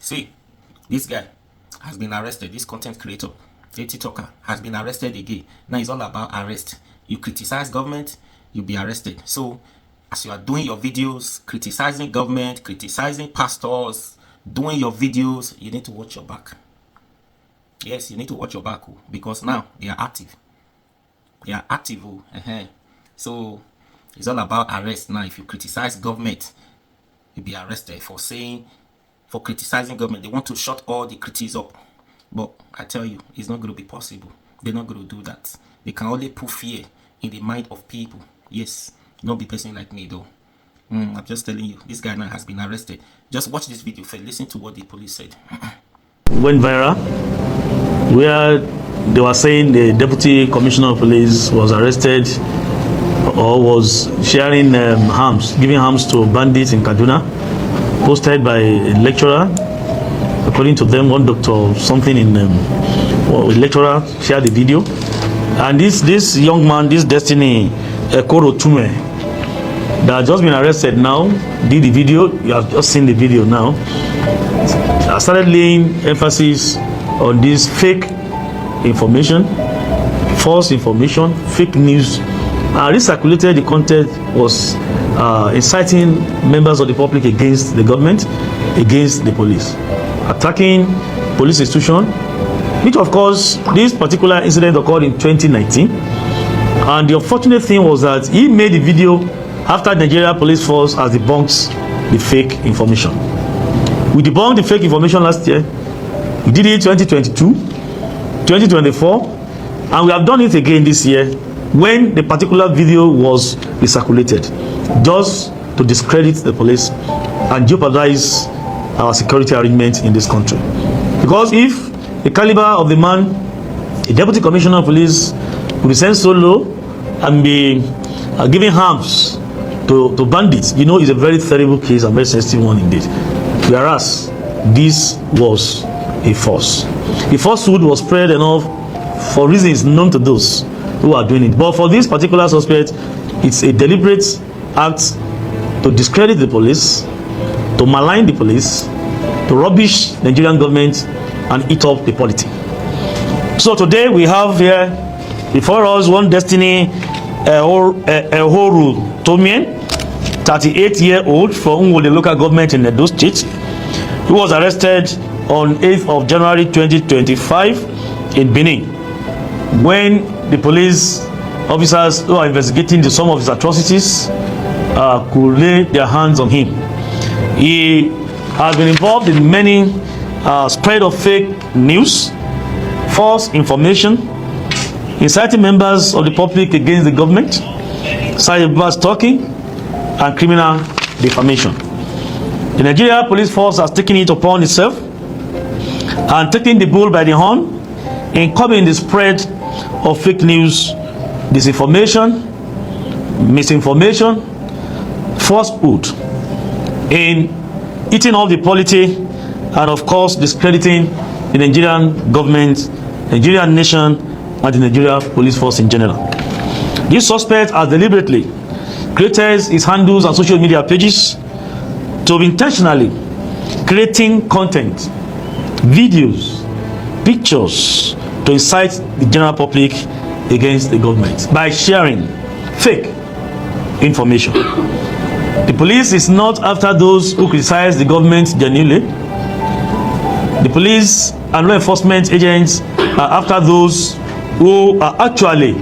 See, this guy has been arrested. This content creator, a TikToker, has been arrested again. Now it's all about arrest. You criticize government, you'll be arrested. So as you are doing your videos, criticizing government, criticizing pastors, doing your videos, you need to watch your back. Yes, you need to watch your back, because now they are active. They are active. So it's all about arrest now. If you criticize government, you'll be arrested for criticizing government. They want to shut all the critics up, but I tell you, it's not going to be possible. They're not going to do that. They can only put fear in the mind of people. Yes, not be person like me though. I'm just telling you, this guy now has been arrested. Just watch this video first. Listen to what the police said. Went viral, where they were saying the deputy commissioner of police was arrested or was sharing giving arms to bandits in Kaduna, posted by a lecturer. According to them, one doctor or something in a lecturer shared the video, and this young man, this Destiny Ekorotume, that has just been arrested now, did the video. You have just seen the video now. I started laying emphasis on this fake information, false information, fake news. Recirculated. The content was inciting members of the public against the government, against the police, attacking police institution, which of course this particular incident occurred in 2019. And the unfortunate thing was that he made the video after Nigeria police force has debunked the fake information. We debunked the fake information last year. We did it 2022, 2024, and we have done it again this year when the particular video was recirculated, just to discredit the police and jeopardize our security arrangements in this country. Because if the caliber of the man, the deputy commissioner of police, will be sent so low and be giving arms to bandits, you know, it's a very terrible case and very sensitive one indeed. Whereas this was a false. The falsehood was spread enough for reasons known to those who are doing it. But for this particular suspect, it's a deliberate act to discredit the police, to malign the police, to rubbish the Nigerian government and eat up the polity. So today we have here before us one Destiny Ehoro Tomien, 38-year-old from the local government in Edo State, who was arrested on 8th of January 2025 in Benin, when the police officers who are investigating some of his atrocities could lay their hands on him. He has been involved in many spread of fake news, false information, inciting members of the public against the government, cyber stalking, and criminal defamation. The Nigeria police force has taken it upon itself and taking the bull by the horn in curbing the spread of fake news, disinformation, misinformation, falsehood, in eating up the polity, and of course discrediting the Nigerian government, Nigerian nation, and the Nigeria police force in general. This suspect has deliberately created his handles and social media pages to intentionally creating content, videos, pictures to incite the general public against the government by sharing fake information. The police is not after those who criticize the government genuinely. The police and law enforcement agents are after those who are actually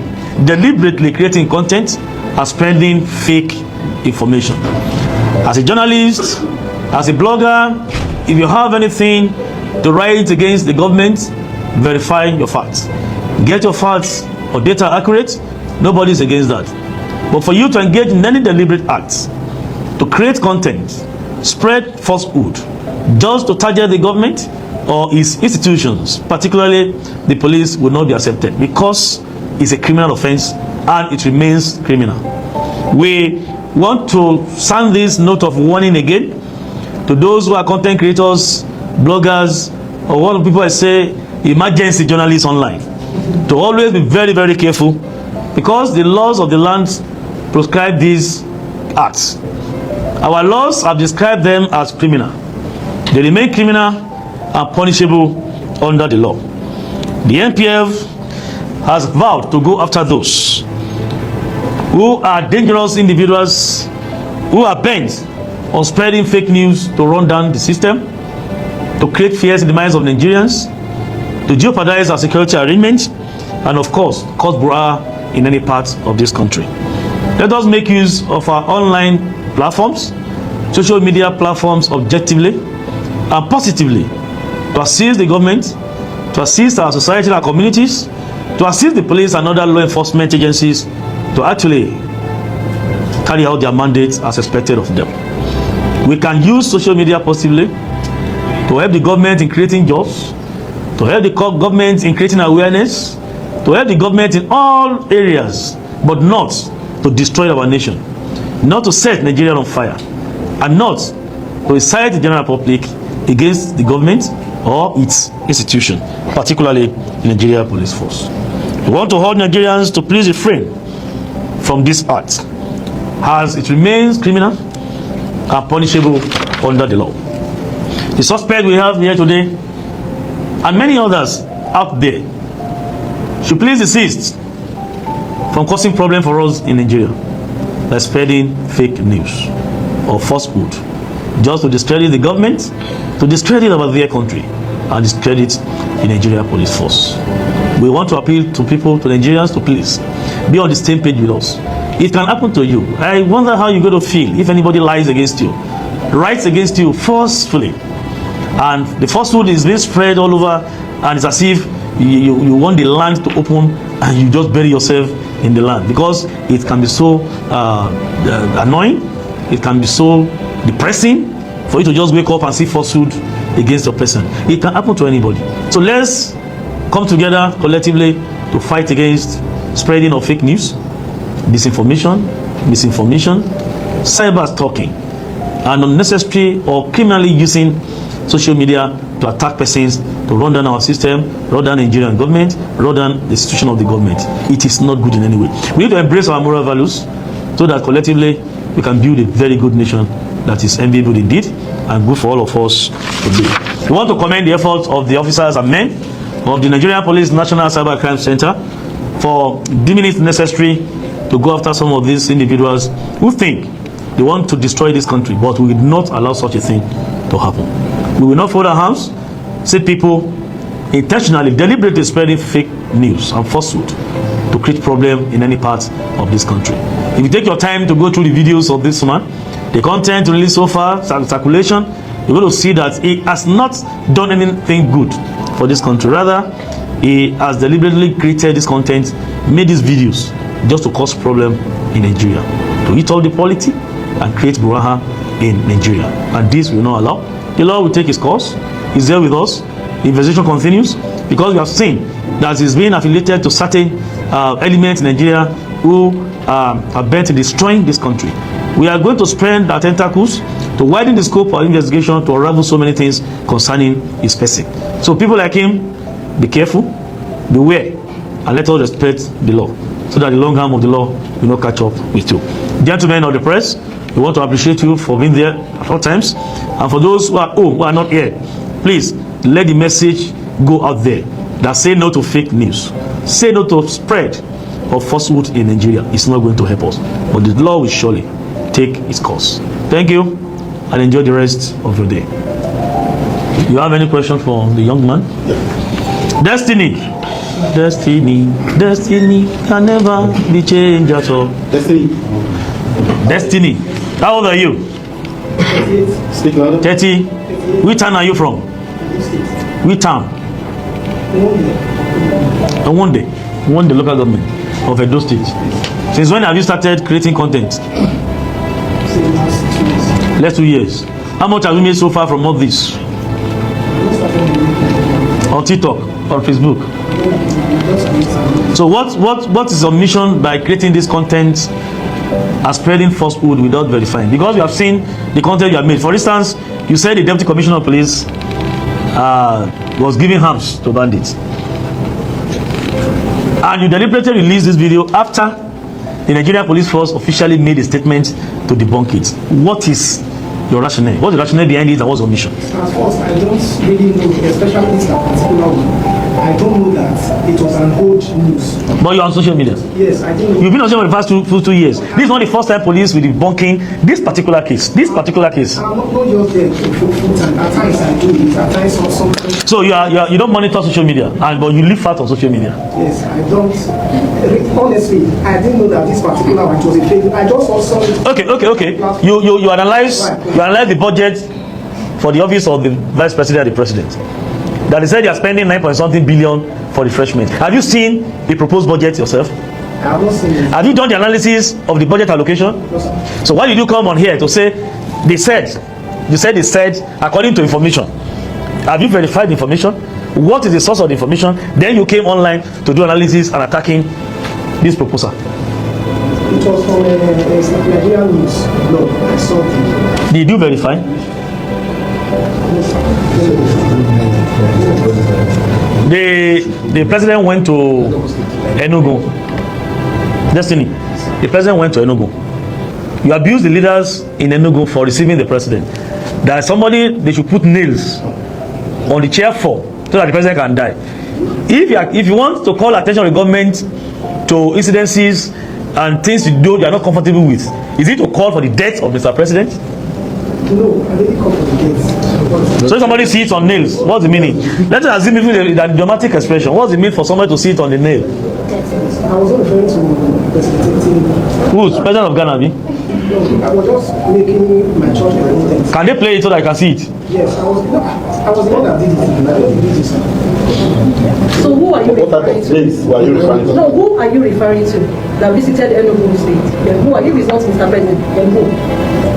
deliberately creating content and spreading fake information. As a journalist, as a blogger, if you have anything to write against the government, verify your facts. Get your facts or data accurate. Nobody's against that. But for you to engage in any deliberate acts, to create content, spread falsehood, just to target the government or its institutions, particularly the police, will not be accepted, because it's a criminal offense and it remains criminal. We want to sound this note of warning again to those who are content creators, bloggers, or what people say emergency journalists online, to always be very, very careful, because the laws of the land prescribe these acts. Our laws have described them as criminal. They remain criminal and punishable under the law. The NPF has vowed to go after those who are dangerous individuals who are bent on spreading fake news to run down the system, to create fears in the minds of Nigerians, to jeopardize our security arrangements, and of course, cause brouhaha in any part of this country. Let us make use of our online platforms, social media platforms objectively and positively to assist the government, to assist our society and our communities, to assist the police and other law enforcement agencies to actually carry out their mandates as expected of them. We can use social media positively to help the government in creating jobs, to help the government in creating awareness, to help the government in all areas, but not to destroy our nation, not to set Nigeria on fire, and not to incite the general public against the government or its institution, particularly the Nigeria Police Force. We want to hold Nigerians to please refrain from this act, as it remains criminal and punishable under the law. The suspect we have here today, and many others out there, should please desist from causing problem for us in Nigeria by spreading fake news or falsehood, just to discredit the government, to discredit our dear country, and discredit the Nigeria Police Force. We want to appeal to people, to Nigerians, to please be on the same page with us. It can happen to you. I wonder how you're going to feel if anybody lies against you, writes against you forcefully, and the falsehood is being spread all over, and it's as if you want the land to open and you just bury yourself in the land, because it can be so annoying, it can be so depressing for you to just wake up and see falsehood against your person. It can happen to anybody. So let's come together collectively to fight against spreading of fake news, misinformation, cyber stalking, and unnecessary or criminally using social media to attack persons, to run down our system, run down the Nigerian government, run down the institution of the government. It is not good in any way. We need to embrace our moral values so that collectively we can build a very good nation that is enviable indeed and good for all of us to be. We want to commend the efforts of the officers and men of the Nigerian Police National Cyber Crime Center for deeming it necessary to go after some of these individuals who think they want to destroy this country, but we will not allow such a thing to happen. We will not fold our hands, see people intentionally, deliberately spreading fake news and falsehood to create problem in any part of this country. If you take your time to go through the videos of this man, the content released so far, circulation, you're going to see that he has not done anything good for this country. Rather, he has deliberately created this content, made these videos just to cause problem in Nigeria, to eat all the polity and create brouhaha in Nigeria. And this will not allow. The law will take its course. He's there with us. The investigation continues, because we have seen that he's being affiliated to certain elements in Nigeria who are bent on destroying this country. We are going to spread our tentacles to widen the scope of investigation to unravel so many things concerning his person. So people like him, be careful, beware, and let us respect the law, so that the long arm of the law will not catch up with you. Gentlemen of the press, we want to appreciate you for being there at all times. And for those who are home, who are not here, please let the message go out there that say no to fake news, say no to spread of falsehood in Nigeria. It's not going to help us, but the law will surely take its course. Thank you, and enjoy the rest of your day. You have any question for the young man? Yeah. Destiny can never be changed at all. Destiny. How old are you? 30. Which town are you from? Which town? And one day local government of Edo State. Since when have you started creating content? Last 2 years. How much have you made so far from all this? On TikTok, on Facebook. So what is your mission by creating this content and spreading falsehood without verifying? Because we have seen the content you have made. For instance, you said the Deputy Commissioner of Police was giving arms to bandits, and you deliberately released this video after the Nigeria Police Force officially made a statement to debunk it. What is Your rationale. What's the rationale behind it and what's the omission? At first, I don't really know, especially this particular one. I don't know that it was an old news. But you're on social media? Yes, I think. You've been on social media for the past two years. This is not the first time police will be debunking this particular case. I'm not just there full time. At times I do it. At times or something. So you don't monitor social media, but you live fat on social media. Yes, I don't. Honestly, I didn't know that this particular one was a fake. I just saw something. Okay. You analyze the budget for the office of the vice president and the president. That they said they are spending 9.something billion for refreshment. Have you seen the proposed budget yourself? I have not seen it. Have you done the analysis of the budget allocation? No, sir. So why did you come on here to say they said according to information? Have you verified the information? What is the source of the information? Then you came online to do analysis and attacking this proposal. It was from a Nigerian news blog. I saw it. Did you verify? The president went to Enugu. Destiny. The president went to Enugu. You abuse the leaders in Enugu for receiving the president. There is somebody they should put nails on the chair for so that the president can die. If you want to call attention of the government to incidences and things you do you are not comfortable with, is it to call for the death of Mr. President? No, I didn't come for the death. So if somebody sees it on nails, what's the meaning? Let's assume even that dramatic expression. What's the meaning for somebody to see it on the nail? I was not referring to President. Who's President of Ghana? No, I was just making my church my content. Can they play it so that I can see it? Yes, I was the one that did it. I don't did it, sir. So who are you What type referring of to? place were you referring to? No, who are you referring to that visited Enugu State? Then who are you? If it's not Mr. President, then who?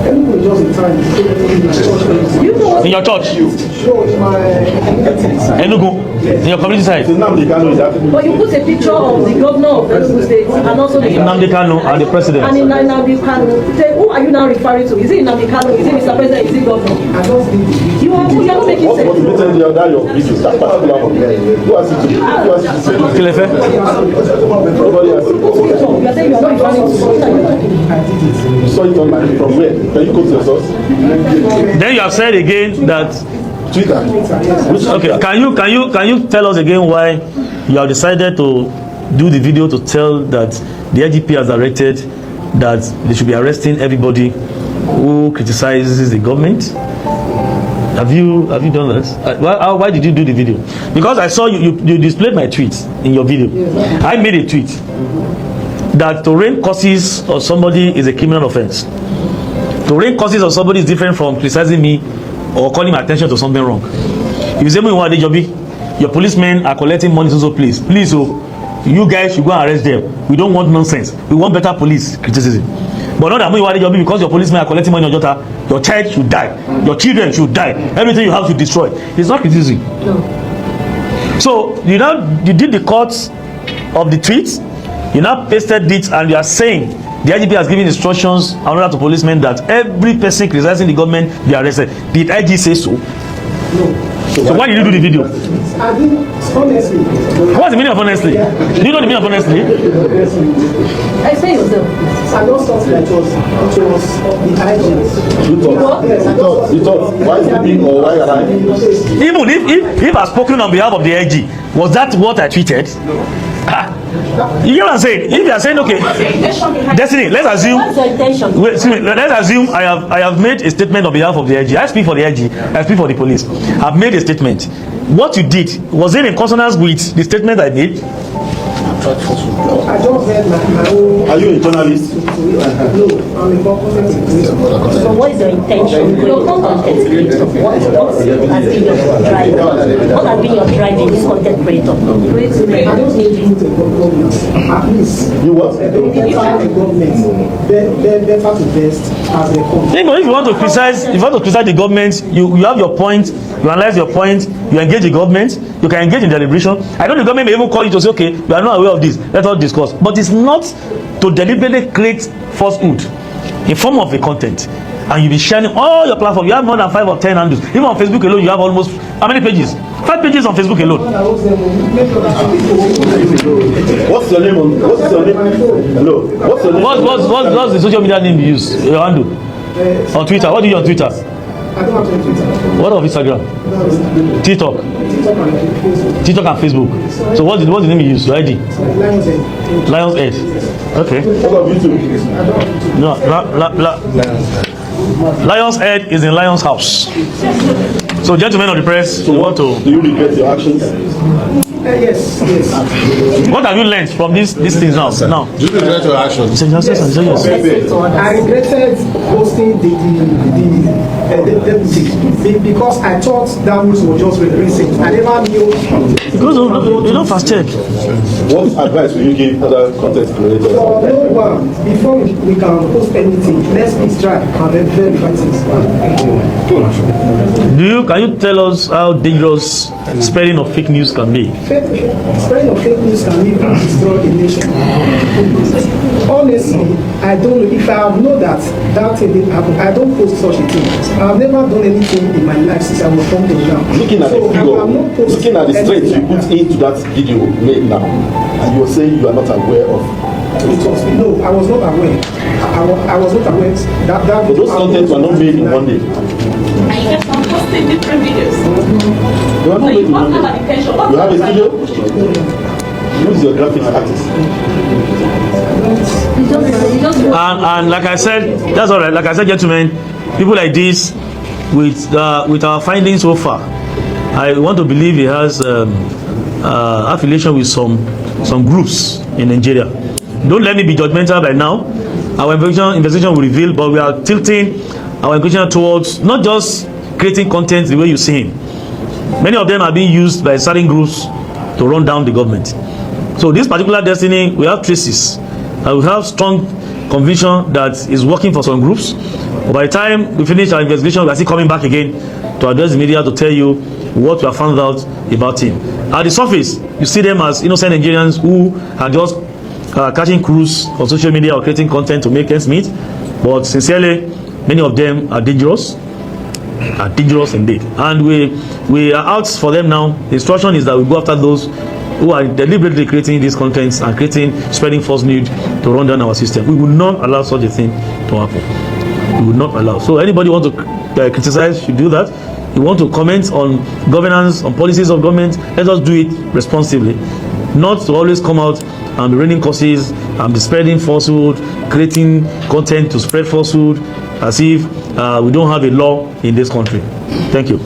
Enugu is just a time. You know what? In your church? No, in my community side. Enugu? In your community side? Nnamdi Kanu is that? But you put a picture of the governor of Enugu State and also the Nnamdi Kanu and the president. And in Nnamdi Kanu. Then who are you now referring to? Is it Nnamdi Kanu? Is it Mr. President? Is it governor? I just did it. You are not making What sense. motivated you that your video, that particular one? Who has it to say? Kilefe? Nobody has it. You are saying you are not referring to what are you talking? I did it. You saw it on my, from where? Can you quote your source? Then you have said again that Twitter. okay, can you tell us again why you have decided to do the video to tell that the IGP has directed that they should be arresting everybody who criticizes the government? Have you done that? Why did you do the video? Because I saw you displayed my tweet in your video. I made a tweet that to rain curses on somebody is a criminal offense. To rain curses on somebody is different from criticizing me or calling my attention to something wrong. If you say me want Adejobi, your policemen are collecting money, so please, you guys should go and arrest them. We don't want nonsense. We want better police criticism. But not that me want Adejobi because your policemen are collecting money on Jota, your child should die, your children should die, everything you have should destroy. It's not criticism. No. So you did the cuts of the tweets, you now pasted it, and you are saying the IGP has given instructions and order to policemen that every person criticizing the government be arrested. Did IG say so? No. So why did you do the video? I didn't, honestly. What's the meaning of honestly? Do you know the meaning of honestly? Explain yourself. I just thought that it was the IG. You thought, why is it being or why am I? Even if I spoken on behalf of the IG, was that what I tweeted? You get what I'm saying? If you are saying okay, Destiny, let's assume. What's your intention? Wait, excuse me, let's assume I have made a statement on behalf of the IG. I speak for the IG. I speak for the police. I've made a statement. What you did, was it in consonance with the statement I made? I just read my own. Are you a journalist? No, I'm a content creator. So what is your intention? Your content creator. What has been your drive? What has been your drive in this content creator? I just need to put a government. At least. You what? Better the government. Better to best as a content. If you want to criticize the government, you have your point, you analyze your point, you engage the government, you can engage in deliberation. I know the government may even call you to say, okay, we are not aware of this, let us discuss. But it's not to deliberately create falsehood in form of a content. And you'll be sharing all your platforms. You have more than 5 or 10 handles. Even on Facebook alone, you have almost how many pages? 5 pages on Facebook alone. What's your name? What's your name? Hello. What's your name? What's the social media name you use? Your handle? On Twitter, what do you do on Twitter? I don't have Twitter. What of Instagram? TikTok. TikTok and Facebook. So what's the name you use? Your ID? Lion's Head. Okay. What of YouTube? No, Lion's Head is in Lion's house. So gentlemen of the press, So you what want to... do you regret your actions? Yes. What have you learned from these things now? Do you regret your actions? Yes. I regretted posting the deputy because I thought that news was just recent. I never knew. Because you don't fast check. What advice will you give other content creators? For no one, before we can post anything, let's please try and then verify things. Can you tell us how dangerous spreading of fake news can be? Spreading of fake news can even destroy a nation. Honestly, I don't know if I have known that thing didn't happen. I don't post such a thing. I have never done anything in my life since I was born till now. Looking at the figure, looking at the strength you put into that video made now, and you were saying you are not aware of. No, I was not aware. I was not aware that But those contents were not made in one day. And you kept on posting different videos. They were not So made you in one don't have day. an intention. You have a studio? Who is your graphics artist? And like I said, that's all right. Like I said, gentlemen, people like this, with our findings so far, I want to believe he has affiliation with some groups in Nigeria. Don't let me be judgmental by now. Our investigation will reveal, but we are tilting our investigation towards not just creating content the way you see him. Many of them are being used by certain groups to run down the government. So this particular destiny, we have traces, and we have strong conviction that is working for some groups. But by the time we finish our investigation, we are still coming back again to address the media to tell you what we have found out about him. At the surface, you see them as innocent Nigerians who are just catching cruise on social media or creating content to make ends meet. But sincerely, many of them are dangerous indeed. And we are out for them now. The instruction is that we go after those who are deliberately creating these contents and spreading false news to run down our system. We will not allow such a thing to happen. We will not allow. So anybody want to criticize should do that. You want to comment on governance, on policies of government, let us do it responsibly. Not to always come out and be raining curses and be spreading falsehood, creating content to spread falsehood as if we don't have a law in this country. Thank you.